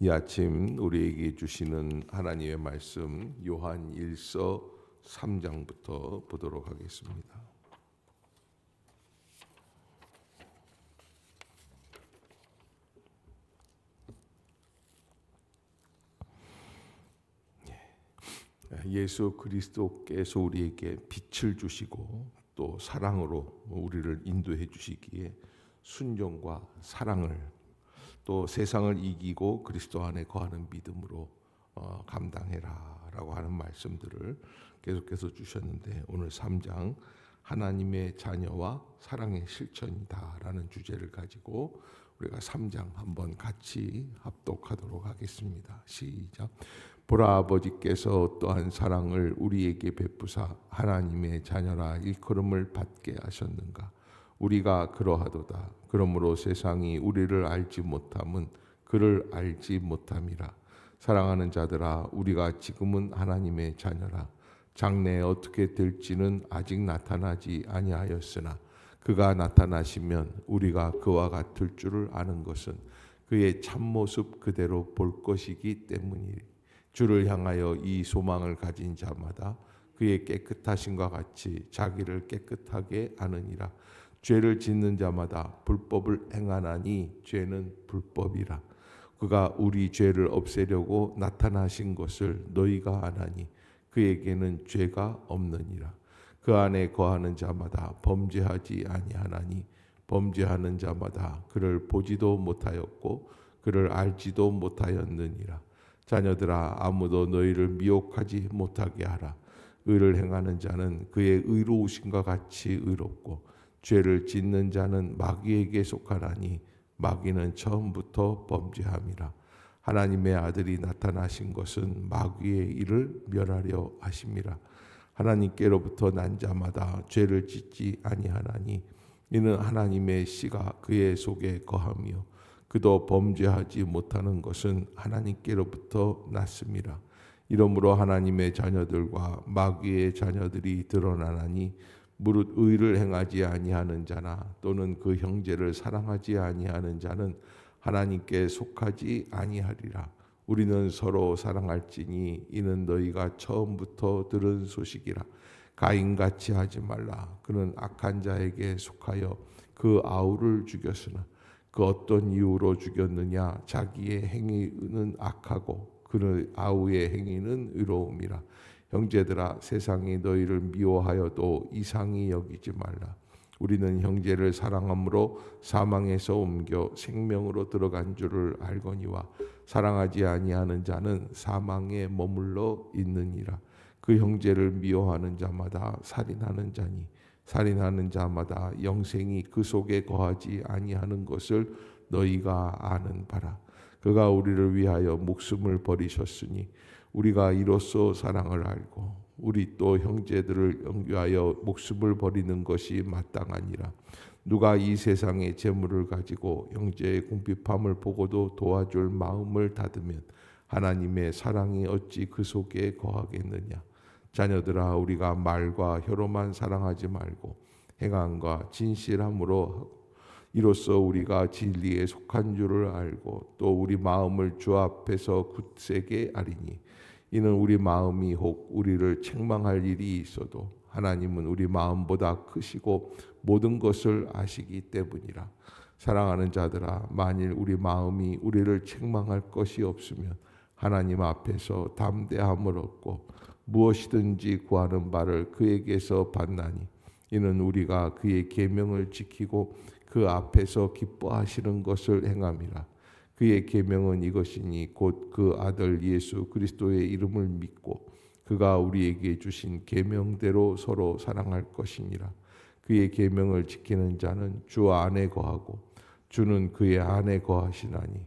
이 아침 우리에게 주시는 하나님의 말씀 요한 1서 3장부터 보도록 하겠습니다. 예수 그리스도께서 우리에게 빛을 주시고 또 사랑으로 우리를 인도해 주시기에 순종과 사랑을 또 세상을 이기고 그리스도 안에 거하는 믿음으로 감당해라 라고 하는 말씀들을 계속해서 주셨는데, 오늘 3장 하나님의 자녀와 사랑의 실천이다 라는 주제를 가지고 우리가 3장 한번 같이 합독하도록 하겠습니다. 시작. 보라, 아버지께서 또한 사랑을 우리에게 베푸사 하나님의 자녀라 일컬음을 받게 하셨는가. 우리가 그러하도다. 그러므로 세상이 우리를 알지 못함은 그를 알지 못함이라. 사랑하는 자들아, 우리가 지금은 하나님의 자녀라. 장래에 어떻게 될지는 아직 나타나지 아니하였으나 그가 나타나시면 우리가 그와 같을 줄을 아는 것은 그의 참모습 그대로 볼 것이기 때문이니, 주를 향하여 이 소망을 가진 자마다 그의 깨끗하심과 같이 자기를 깨끗하게 아느니라. 죄를 짓는 자마다 불법을 행하나니 죄는 불법이라. 그가 우리 죄를 없애려고 나타나신 것을 너희가 아나니 그에게는 죄가 없느니라. 그 안에 거하는 자마다 범죄하지 아니하나니 범죄하는 자마다 그를 보지도 못하였고 그를 알지도 못하였느니라. 자녀들아, 아무도 너희를 미혹하지 못하게 하라. 의를 행하는 자는 그의 의로우심과 같이 의롭고 죄를 짓는 자는 마귀에게 속하나니 마귀는 처음부터 범죄함이라. 하나님의 아들이 나타나신 것은 마귀의 일을 멸하려 하심이라. 하나님께로부터 난 자마다 죄를 짓지 아니하나니 이는 하나님의 씨가 그의 속에 거하며 그도 범죄하지 못하는 것은 하나님께로부터 났음이라. 이러므로 하나님의 자녀들과 마귀의 자녀들이 드러나나니 무릇 의를 행하지 아니하는 자나 또는 그 형제를 사랑하지 아니하는 자는 하나님께 속하지 아니하리라. 우리는 서로 사랑할지니 이는 너희가 처음부터 들은 소식이라. 가인같이 하지 말라. 그는 악한 자에게 속하여 그 아우를 죽였으나 그 어떤 이유로 죽였느냐. 자기의 행위는 악하고 그의 아우의 행위는 의로움이라. 형제들아, 세상이 너희를 미워하여도 이상히 여기지 말라. 우리는 형제를 사랑함으로 사망에서 옮겨 생명으로 들어간 줄을 알거니와 사랑하지 아니하는 자는 사망에 머물러 있느니라. 그 형제를 미워하는 자마다 살인하는 자니 살인하는 자마다 영생이 그 속에 거하지 아니하는 것을 너희가 아는 바라. 그가 우리를 위하여 목숨을 버리셨으니 우리가 이로써 사랑을 알고 우리 또 형제들을 위하여 목숨을 버리는 것이 마땅하니라. 누가 이 세상의 재물을 가지고 형제의 궁핍함을 보고도 도와줄 마음을 닫으면 하나님의 사랑이 어찌 그 속에 거하겠느냐. 자녀들아, 우리가 말과 혀로만 사랑하지 말고 행함과 진실함으로 하고 이로써 우리가 진리에 속한 줄을 알고 또 우리 마음을 주 앞에서 굳세게 아리니, 이는 우리 마음이 혹 우리를 책망할 일이 있어도 하나님은 우리 마음보다 크시고 모든 것을 아시기 때문이라. 사랑하는 자들아, 만일 우리 마음이 우리를 책망할 것이 없으면 하나님 앞에서 담대함을 얻고 무엇이든지 구하는 바를 그에게서 받나니, 이는 우리가 그의 계명을 지키고 그 앞에서 기뻐하시는 것을 행함이라. 그의 계명은 이것이니 곧 그 아들 예수 그리스도의 이름을 믿고 그가 우리에게 주신 계명대로 서로 사랑할 것이니라. 그의 계명을 지키는 자는 주 안에 거하고 주는 그의 안에 거하시나니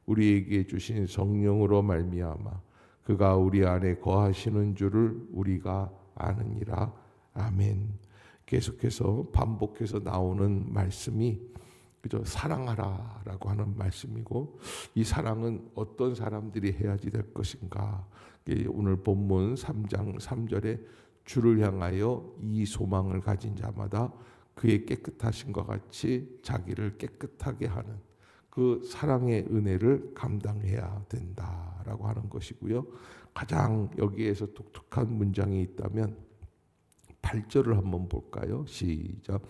우리에게 주신 성령으로 말미암아 그가 우리 안에 거하시는 줄을 우리가 아느니라. 아멘. 계속해서 반복해서 나오는 말씀이 그저 사랑하라라고 하는 말씀이고, 이 사랑은 어떤 사람들이 해야지 될 것인가. 오늘 본문 3장 3절에 주를 향하여 이 소망을 가진 자마다 그의 깨끗하심과 같이 자기를 깨끗하게 하는, 그 사랑의 은혜를 감당해야 된다라고 하는 것이고요. 가장 여기에서 독특한 문장이 있다면 8절을 한번 볼까요? 시작.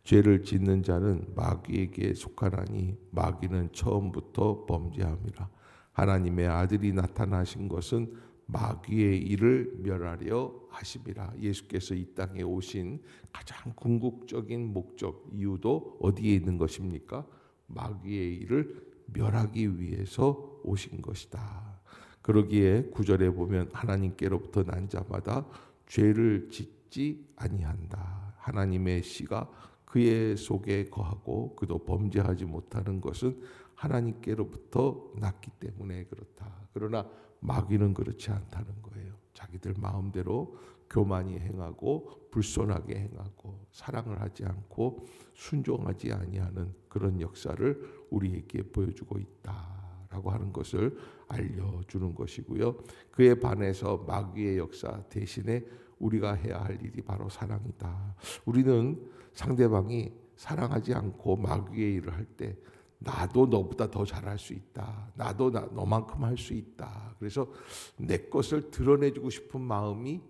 죄를 짓는 자는 마귀에게 속하나니 마귀는 처음부터 범죄함이라. 하나님의 아들이 나타나신 것은 마귀의 일을 멸하려 하심이라. 예수께서 이 땅에 오신 가장 궁극적인 목적, 이유도 어디에 있는 것입니까? 마귀의 일을 멸하기 위해서 오신 것이다. 그러기에 9절에 보면 하나님께로부터 난 자마다 죄를 짓지 아니한다. 하나님의 씨가 그의 속에 거하고 그도 범죄하지 못하는 것은 하나님께로부터 났기 때문에 그렇다. 그러나 마귀는 그렇지 않다는 거예요. 자기들 마음대로 교만히 행하고 불손하게 행하고 사랑을 하지 않고 순종하지 아니하는 그런 역사를 우리에게 보여주고 있다라고 하는 것을 알려주는 것이고요. 그에 반해서 마귀의 역사 대신에 우리가 해야 할 일이 바로 사랑이다. 우리는 상대방이 사랑하지 않고 마귀의 일을 할 때 나도 너보다 더 잘할 수 있다. 나도 너만큼 할 수 있다. 그래서 내 것을 드러내주고 싶은 마음이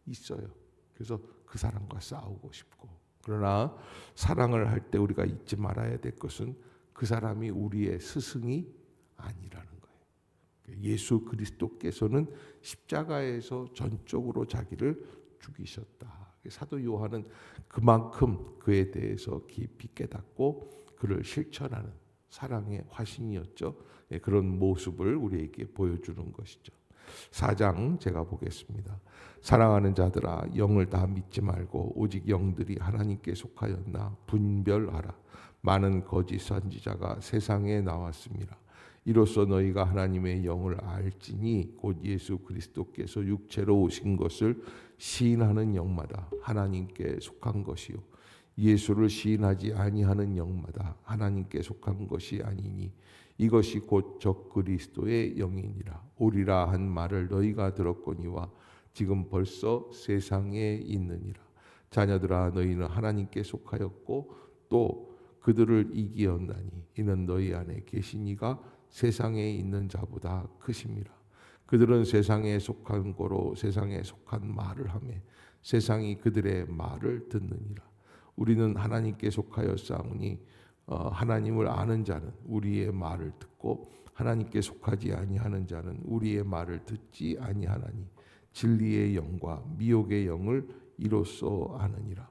있어요. 그래서 그 사람과 싸우고 싶고. 그러나 사랑을 할 때 우리가 잊지 말아야 될 것은 그 사람이 우리의 스승이 아니라는 거예요. 예수 그리스도께서는 십자가에서 전적으로 자기를 죽이셨다. 사도 요한은 그만큼 그에 대해서 깊이 깨닫고 그를 실천하는 사랑의 화신이었죠. 그런 모습을 우리에게 보여주는 것이죠. 4장 제가 보겠습니다. 사랑하는 자들아 영을 다 믿지 말고 오직 영들이 하나님께 속하였나 분별하라. 많은 거짓 선지자가 세상에 나왔습니다. 이로써 너희가 하나님의 영을 알지니 곧 예수 그리스도께서 육체로 오신 것을 시인하는 영마다 하나님께 속한 것이요 예수를 시인하지 아니하는 영마다 하나님께 속한 것이 아니니 이것이 곧 적그리스도의 영이니라. 오리라 한 말을 너희가 들었거니와 지금 벌써 세상에 있느니라. 자녀들아 너희는 하나님께 속하였고 또 그들을 이기었나니 이는 너희 안에 계신 이가 세상에 있는 자보다 크심이라. 그들은 세상에 속한 거로 세상에 속한 말을 하며 세상이 그들의 말을 듣느니라. 우리는 하나님께 속하여 싸우니 하나님을 아는 자는 우리의 말을 듣고 하나님께 속하지 아니하는 자는 우리의 말을 듣지 아니하나니 진리의 영과 미혹의 영을 이로써 아느니라.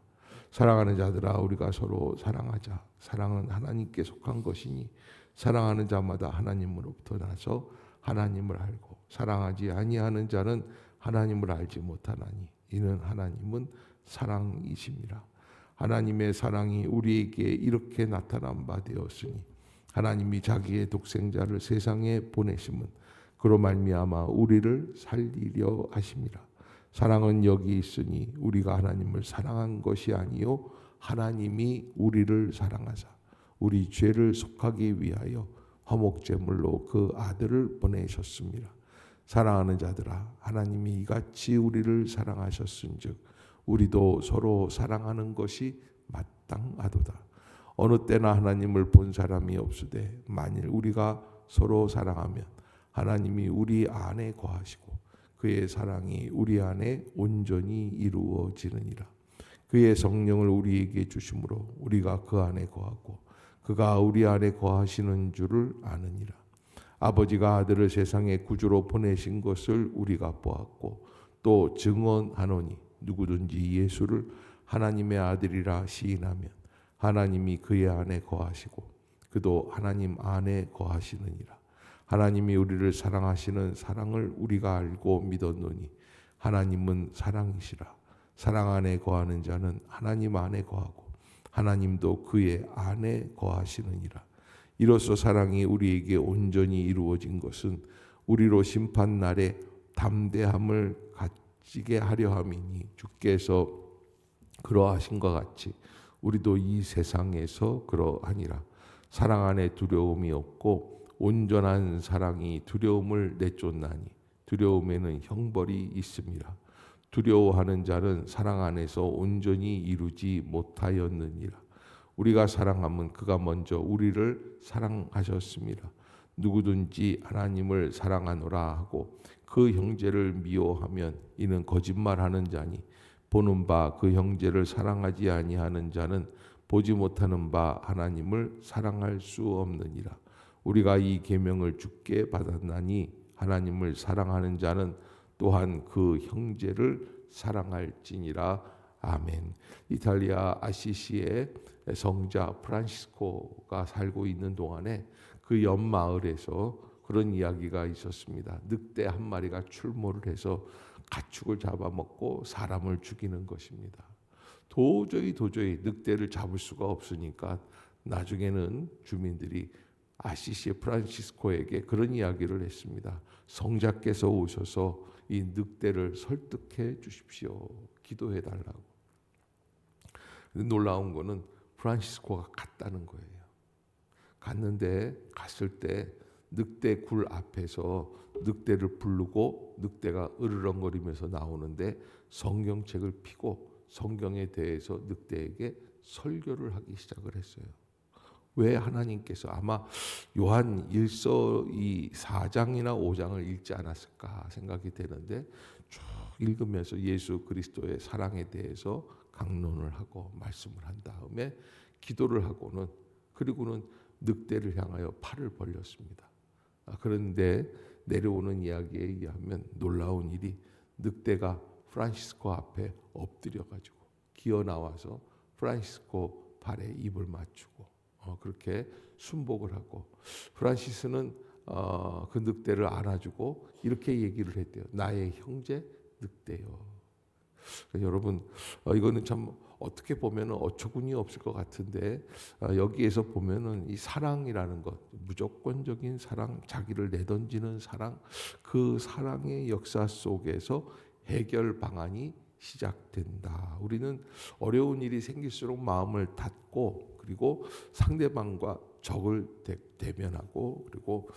사랑하는 자들아 우리가 서로 사랑하자. 사랑은 하나님께 속한 것이니 사랑하는 자마다 하나님으로부터 나서 하나님을 알고 사랑하지 아니하는 자는 하나님을 알지 못하나니 이는 하나님은 사랑이심이라. 하나님의 사랑이 우리에게 이렇게 나타난 바 되었으니 하나님이 자기의 독생자를 세상에 보내심은 그로 말미암아 우리를 살리려 하심이라. 사랑은 여기 있으니 우리가 하나님을 사랑한 것이 아니요 하나님이 우리를 사랑하사 우리 죄를 속하기 위하여 화목제물로 그 아들을 보내셨습니다. 사랑하는 자들아 하나님이 이같이 우리를 사랑하셨은즉 우리도 서로 사랑하는 것이 마땅하도다. 어느 때나 하나님을 본 사람이 없으되 만일 우리가 서로 사랑하면 하나님이 우리 안에 거하시고 그의 사랑이 우리 안에 온전히 이루어지느니라. 그의 성령을 우리에게 주심으로 우리가 그 안에 거하고 그가 우리 안에 거하시는 줄을 아느니라. 아버지가 아들을 세상의 구주로 보내신 것을 우리가 보았고 또 증언하노니 누구든지 예수를 하나님의 아들이라 시인하면 하나님이 그의 안에 거하시고 그도 하나님 안에 거하시느니라. 하나님이 우리를 사랑하시는 사랑을 우리가 알고 믿었노니 하나님은 사랑이시라. 사랑 안에 거하는 자는 하나님 안에 거하고 하나님도 그의 안에 거하시느니라. 이로써 사랑이 우리에게 온전히 이루어진 것은 우리로 심판 날에 담대함을 가지게 하려 함이니 주께서 그러하신 것 같이 우리도 이 세상에서 그러하니라. 사랑 안에 두려움이 없고 온전한 사랑이 두려움을 내쫓나니 두려움에는 형벌이 있습니다. 두려워하는 자는 사랑 안에서 온전히 이루지 못하였느니라. 우리가 사랑하면 그가 먼저 우리를 사랑하셨습니다. 누구든지 하나님을 사랑하노라 하고 그 형제를 미워하면 이는 거짓말하는 자니 보는 바 그 형제를 사랑하지 아니하는 자는 보지 못하는 바 하나님을 사랑할 수 없느니라. 우리가 이 계명을 주께 받았나니 하나님을 사랑하는 자는 또한 그 형제를 사랑할지니라. 아멘. 이탈리아 아시시의 성자 프란시스코가 살고 있는 동안에 그 옆 마을에서 그런 이야기가 있었습니다. 늑대 한 마리가 출몰을 해서 가축을 잡아먹고 사람을 죽이는 것입니다. 도저히 늑대를 잡을 수가 없으니까 나중에는 주민들이 아시시 프란시스코에게 그런 이야기를 했습니다. 성자께서 오셔서 이 늑대를 설득해 주십시오. 기도해 달라고. 놀라운 거는 프란시스코가 갔다는 거예요. 갔을 때 늑대 굴 앞에서 늑대를 부르고 늑대가 으르렁거리면서 나오는데 성경책을 펴고 성경에 대해서 늑대에게 설교를 하기 시작을 했어요. 왜 하나님께서 아마 요한 1서 이 4장이나 5장을 읽지 않았을까 생각이 되는데 쭉 읽으면서 예수 그리스도의 사랑에 대해서 강론을 하고 말씀을 한 다음에 기도를 하고는 그리고는 늑대를 향하여 팔을 벌렸습니다. 그런데 내려오는 이야기에 의하면 놀라운 일이 늑대가 프란시스코 앞에 엎드려 가지고 기어 나와서 프란시스코 발에 입을 맞추고 그렇게 순복을 하고 프란시스는 그 늑대를 안아주고 이렇게 얘기를 했대요. 나의 형제 늑대요. 여러분 이거는 참 어떻게 보면 어처구니 없을 것 같은데 여기에서 보면은 이 사랑이라는 것, 무조건적인 사랑, 자기를 내던지는 사랑, 그 사랑의 역사 속에서 해결 방안이 시작된다. 우리는 어려운 일이 생길수록 마음을 닫고 그리고 상대방과 적을 대면하고 그리고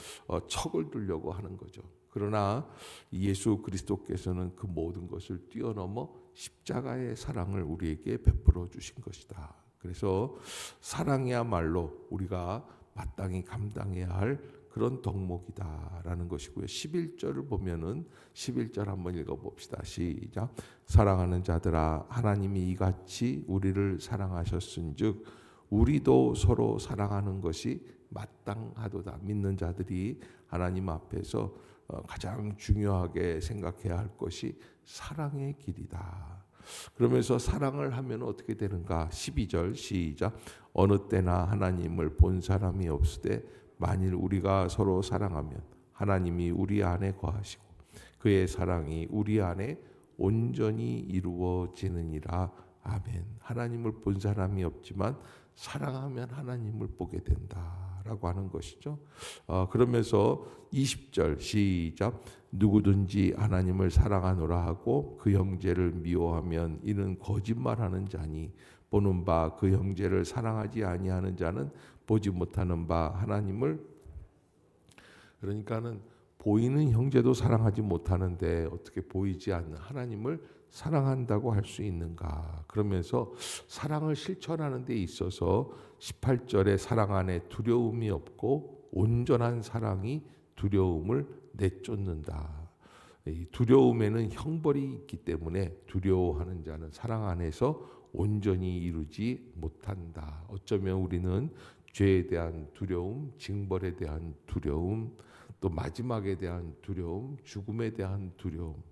척을 두려고 하는 거죠. 그러나 예수 그리스도께서는 그 모든 것을 뛰어넘어 십자가의 사랑을 우리에게 베풀어 주신 것이다. 그래서 사랑이야말로 우리가 마땅히 감당해야 할 그런 덕목이다라는 것이고요. 11절을 보면은 11절 한번 읽어봅시다. 시작. 사랑하는 자들아 하나님이 이같이 우리를 사랑하셨은즉 우리도 서로 사랑하는 것이 마땅하도다. 믿는 자들이 하나님 앞에서 가장 중요하게 생각해야 할 것이 사랑의 길이다. 그러면서 사랑을 하면 어떻게 되는가? 12절 시작. 어느 때나 하나님을 본 사람이 없으되 만일 우리가 서로 사랑하면 하나님이 우리 안에 거하시고 그의 사랑이 우리 안에 온전히 이루어지느니라. 아멘. 하나님을 본 사람이 없지만 사랑하면 하나님을 보게 된다라고 하는 것이죠. 그러면서 20절 시작. 누구든지 하나님을 사랑하노라 하고 그 형제를 미워하면 이는 거짓말하는 자니 보는 바 그 형제를 사랑하지 아니하는 자는 보지 못하는 바 하나님을. 그러니까는 보이는 형제도 사랑하지 못하는데 어떻게 보이지 않는 하나님을 사랑한다고 할 수 있는가? 그러면서 사랑을 실천하는 데 있어서 18절에 사랑 안에 두려움이 없고 온전한 사랑이 두려움을 내쫓는다. 이 두려움에는 형벌이 있기 때문에 두려워하는 자는 사랑 안에서 온전히 이루지 못한다. 어쩌면 우리는 죄에 대한 두려움, 징벌에 대한 두려움, 또 마지막에 대한 두려움, 죽음에 대한 두려움,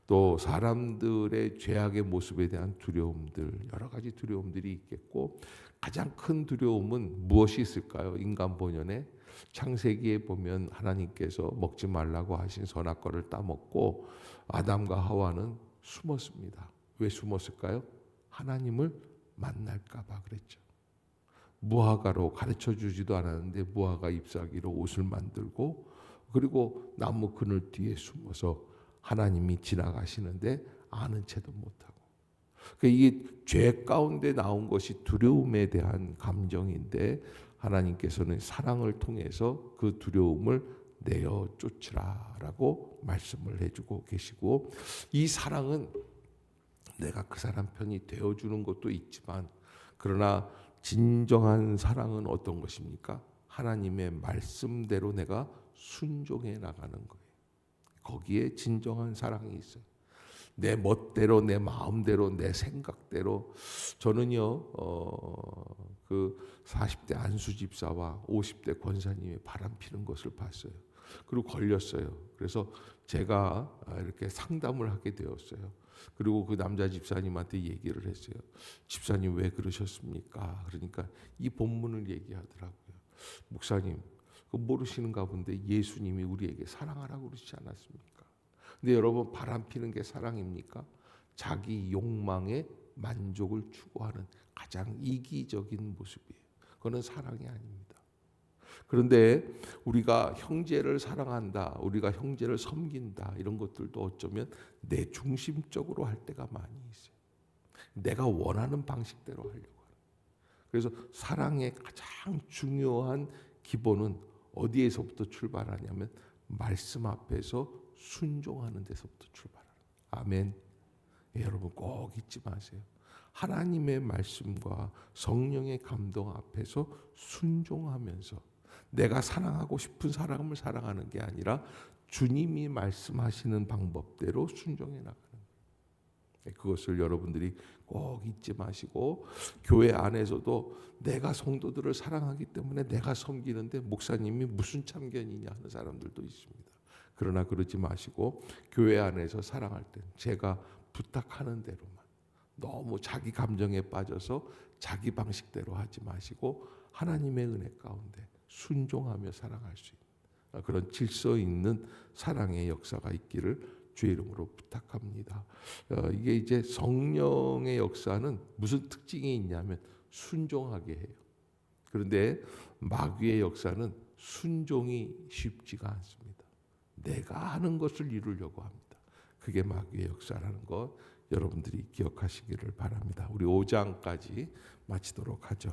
또 사람들의 죄악의 모습에 대한 두려움들, 여러 가지 두려움들이 있겠고 가장 큰 두려움은 무엇이 있을까요? 인간 본연에 창세기에 보면 하나님께서 먹지 말라고 하신 선악과를 따먹고 아담과 하와는 숨었습니다. 왜 숨었을까요? 하나님을 만날까 봐 그랬죠. 무화과로 가르쳐 주지도 않았는데 무화과 잎사귀로 옷을 만들고 그리고 나무 그늘 뒤에 숨어서 하나님이 지나가시는데 아는 채도 못하고. 이게 죄 가운데 나온 것이 두려움에 대한 감정인데 하나님께서는 사랑을 통해서 그 두려움을 내어 쫓으라라고 말씀을 해주고 계시고, 이 사랑은 내가 그 사람 편이 되어주는 것도 있지만 그러나 진정한 사랑은 어떤 것입니까? 하나님의 말씀대로 내가 순종해 나가는 거예요. 거기에 진정한 사랑이 있어요. 내 멋대로, 내 마음대로, 내 생각대로. 저는요, 그 40대 안수 집사와 50대 권사님이 바람 피는 것을 봤어요. 그리고 걸렸어요. 그래서 제가 이렇게 상담을 하게 되었어요. 그리고 그 남자 집사님한테 얘기를 했어요. 집사님 왜 그러셨습니까? 그러니까 이 본문을 얘기하더라고요. 목사님, 그 모르시는가 본데 예수님이 우리에게 사랑하라고 그러시지 않았습니까? 근데 여러분, 바람 피는 게 사랑입니까? 자기 욕망의 만족을 추구하는 가장 이기적인 모습이에요. 그거는 사랑이 아닙니다. 그런데 우리가 형제를 사랑한다, 우리가 형제를 섬긴다, 이런 것들도 어쩌면 내 중심적으로 할 때가 많이 있어요. 내가 원하는 방식대로 하려고 하는. 그래서 사랑의 가장 중요한 기본은 어디에서부터 출발하냐면 말씀 앞에서 순종하는 데서부터 출발하는. 아멘. 여러분 꼭 잊지 마세요. 하나님의 말씀과 성령의 감동 앞에서 순종하면서 내가 사랑하고 싶은 사람을 사랑하는 게 아니라 주님이 말씀하시는 방법대로 순종해 나가는 거예요. 그것을 여러분들이 꼭 잊지 마시고, 교회 안에서도 내가 성도들을 사랑하기 때문에 내가 섬기는데 목사님이 무슨 참견이냐 하는 사람들도 있습니다. 그러나 그러지 마시고, 교회 안에서 사랑할 때 제가 부탁하는 대로만, 너무 자기 감정에 빠져서 자기 방식대로 하지 마시고 하나님의 은혜 가운데 순종하며 사랑할 수 있는 그런 질서 있는 사랑의 역사가 있기를 주의 이름으로 부탁합니다. 이게 이제 성령의 역사는 무슨 특징이 있냐면 순종하게 해요. 그런데 마귀의 역사는 순종이 쉽지가 않습니다. 내가 하는 것을 이루려고 합니다. 그게 마귀의 역사라는 것 여러분들이 기억하시기를 바랍니다. 우리 5장까지 마치도록 하죠.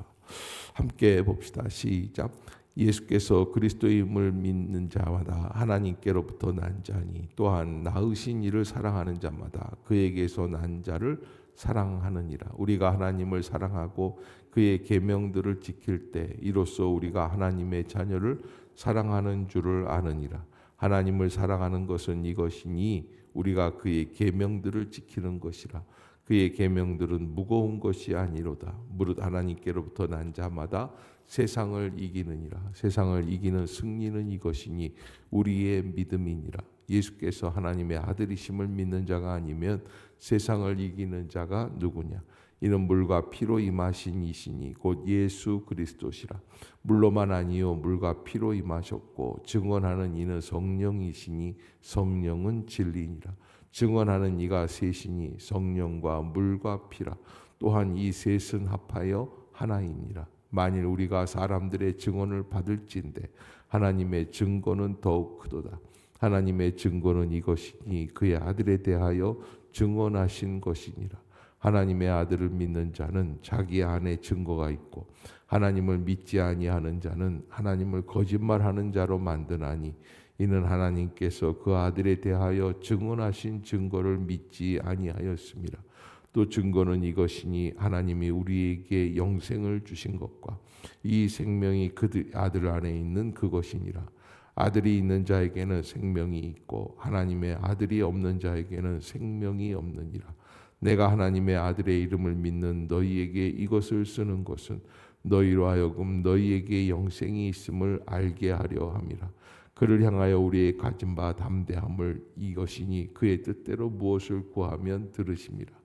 함께 봅시다. 시작. 예수께서 그리스도임을 믿는 자마다 하나님께로부터 난 자니 또한 낳으신 이를 사랑하는 자마다 그에게서 난 자를 사랑하느니라. 우리가 하나님을 사랑하고 그의 계명들을 지킬 때 이로써 우리가 하나님의 자녀를 사랑하는 줄을 아느니라. 하나님을 사랑하는 것은 이것이니 우리가 그의 계명들을 지키는 것이라. 그의 계명들은 무거운 것이 아니로다. 무릇 하나님께로부터 난 자마다 세상을 이기느니라. 세상을 이기는 승리는 이것이니 우리의 믿음이니라. 예수께서 하나님의 아들이심을 믿는 자가 아니면 세상을 이기는 자가 누구냐? 이는 물과 피로 임하신 이시니 곧 예수 그리스도시라. 물로만 아니요 물과 피로 임하셨고 증언하는 이는 성령이시니 성령은 진리니라. 증언하는 이가 셋이니 성령과 물과 피라. 또한 이 셋은 합하여 하나이니라. 만일 우리가 사람들의 증언을 받을진대 하나님의 증거는 더욱 크도다. 하나님의 증거는 이것이니 그의 아들에 대하여 증언하신 것이니라. 하나님의 아들을 믿는 자는 자기 안에 증거가 있고 하나님을 믿지 아니하는 자는 하나님을 거짓말하는 자로 만드나니 이는 하나님께서 그 아들에 대하여 증언하신 증거를 믿지 아니하였습니다. 또 증거는 이것이니 하나님이 우리에게 영생을 주신 것과 이 생명이 그 아들 안에 있는 그것이니라. 아들이 있는 자에게는 생명이 있고 하나님의 아들이 없는 자에게는 생명이 없느니라. 내가 하나님의 아들의 이름을 믿는 너희에게 이것을 쓰는 것은 너희로 하여금 너희에게 영생이 있음을 알게 하려 함이라. 그를 향하여 우리의 가진 바 담대함을 이것이니 그의 뜻대로 무엇을 구하면 들으심이라.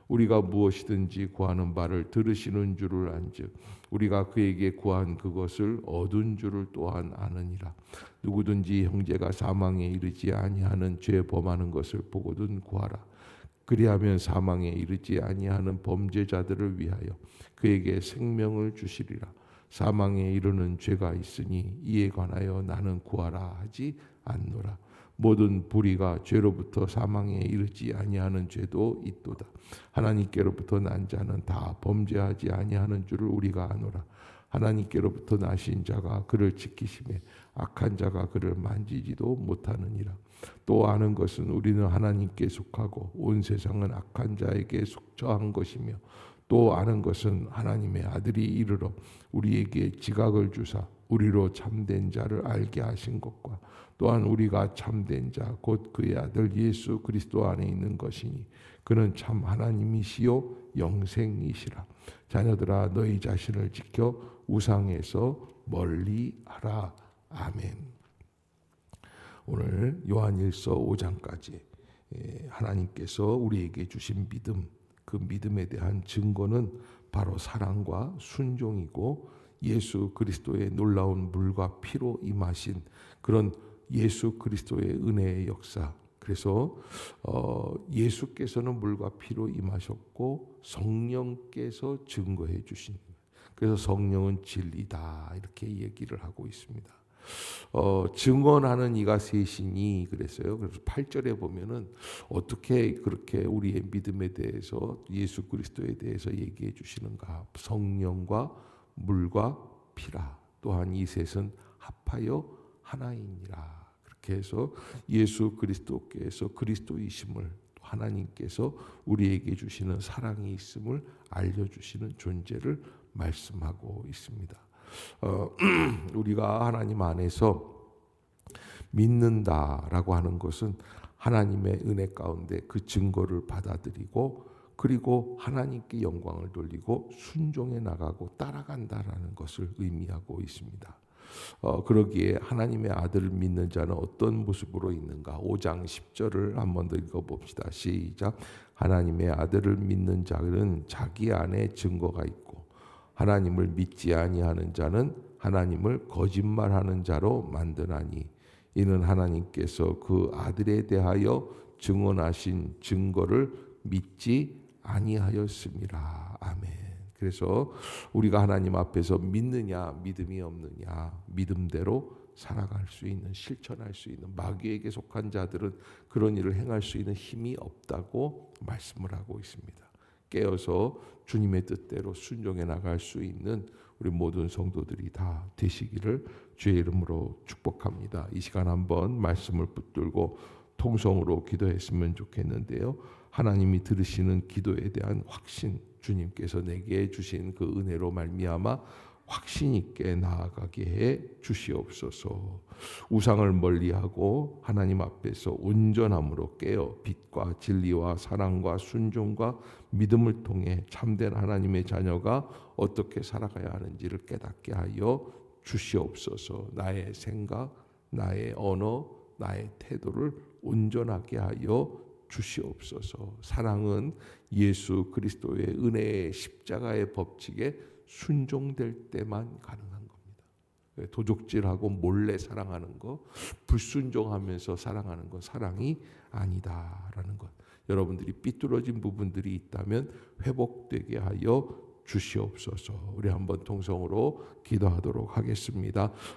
우리가 무엇이든지 구하는 바를 들으시는 줄을 안즉 우리가 그에게 구한 그것을 얻은 줄을 또한 아느니라. 누구든지 형제가 사망에 이르지 아니하는 죄 범하는 것을 보거든 구하라. 그리하면 사망에 이르지 아니하는 범죄자들을 위하여 그에게 생명을 주시리라. 사망에 이르는 죄가 있으니 이에 관하여 나는 구하라 하지 않노라. 모든 불의가 죄로부터 사망에 이르지 아니하는 죄도 있도다. 하나님께로부터 난 자는 다 범죄하지 아니하는 줄을 우리가 아노라. 하나님께로부터 나신 자가 그를 지키심에 악한 자가 그를 만지지도 못하느니라. 또 아는 것은 우리는 하나님께 속하고 온 세상은 악한 자에게 속처한 것이며 또 아는 것은 하나님의 아들이 이르러 우리에게 지각을 주사 우리로 참된 자를 알게 하신 것과 또한 우리가 참된 자 곧 그의 아들 예수 그리스도 안에 있는 것이니 그는 참 하나님이시요 영생이시라. 자녀들아 너희 자신을 지켜 우상에서 멀리하라. 아멘. 오늘 요한일서 5장까지 하나님께서 우리에게 주신 믿음, 그 믿음에 대한 증거는 바로 사랑과 순종이고 예수 그리스도의 놀라운 물과 피로 임하신 그런 예수 그리스도의 은혜의 역사. 그래서 예수께서는 물과 피로 임하셨고 성령께서 증거해 주신, 그래서 성령은 진리다 이렇게 얘기를 하고 있습니다. 증언하는 이가 셋이니 그랬어요. 그래서 8절에 보면은 어떻게 그렇게 우리의 믿음에 대해서 예수 그리스도에 대해서 얘기해 주시는가. 성령과 물과 피라. 또한 이 셋은 합하여 하나이니라. 그렇게 해서 예수 그리스도께서 그리스도이심을, 하나님께서 우리에게 주시는 사랑이 있음을 알려주시는 존재를 말씀하고 있습니다. 우리가 하나님 안에서 믿는다라고 하는 것은 하나님의 은혜 가운데 그 증거를 받아들이고 그리고 하나님께 영광을 돌리고 순종해 나가고 따라간다라는 것을 의미하고 있습니다. 그러기에 하나님의 아들을 믿는 자는 어떤 모습으로 있는가? 5장 10절을 한번 더 읽어봅시다. 시작. 하나님의 아들을 믿는 자는 자기 안에 증거가 있고 하나님을 믿지 아니하는 자는 하나님을 거짓말하는 자로 만드나니 이는 하나님께서 그 아들에 대하여 증언하신 증거를 믿지 아니하였습니다. 아멘. 그래서 우리가 하나님 앞에서 믿느냐 믿음이 없느냐, 믿음대로 살아갈 수 있는, 실천할 수 있는, 마귀에게 속한 자들은 그런 일을 행할 수 있는 힘이 없다고 말씀을 하고 있습니다. 깨어서 주님의 뜻대로 순종해 나갈 수 있는 우리 모든 성도들이 다 되시기를 주의 이름으로 축복합니다. 이 시간 한번 말씀을 붙들고 통성으로 기도했으면 좋겠는데요. 하나님이 들으시는 기도에 대한 확신, 주님께서 내게 주신 그 은혜로 말미암아 확신 있게 나아가게 해 주시옵소서. 우상을 멀리하고 하나님 앞에서 온전함으로 깨어 빛과 진리와 사랑과 순종과 믿음을 통해 참된 하나님의 자녀가 어떻게 살아가야 하는지를 깨닫게 하여 주시옵소서. 나의 생각, 나의 언어, 나의 태도를 온전하게 하여 주시옵소서. 사랑은 예수 그리스도의 은혜의 십자가의 법칙에 순종될 때만 가능한 겁니다. 도적질하고 몰래 사랑하는 거, 불순종하면서 사랑하는 건 사랑이 아니다라는 것. 여러분들이 삐뚤어진 부분들이 있다면 회복되게 하여 주시옵소서. 우리 한번 통성으로 기도하도록 하겠습니다.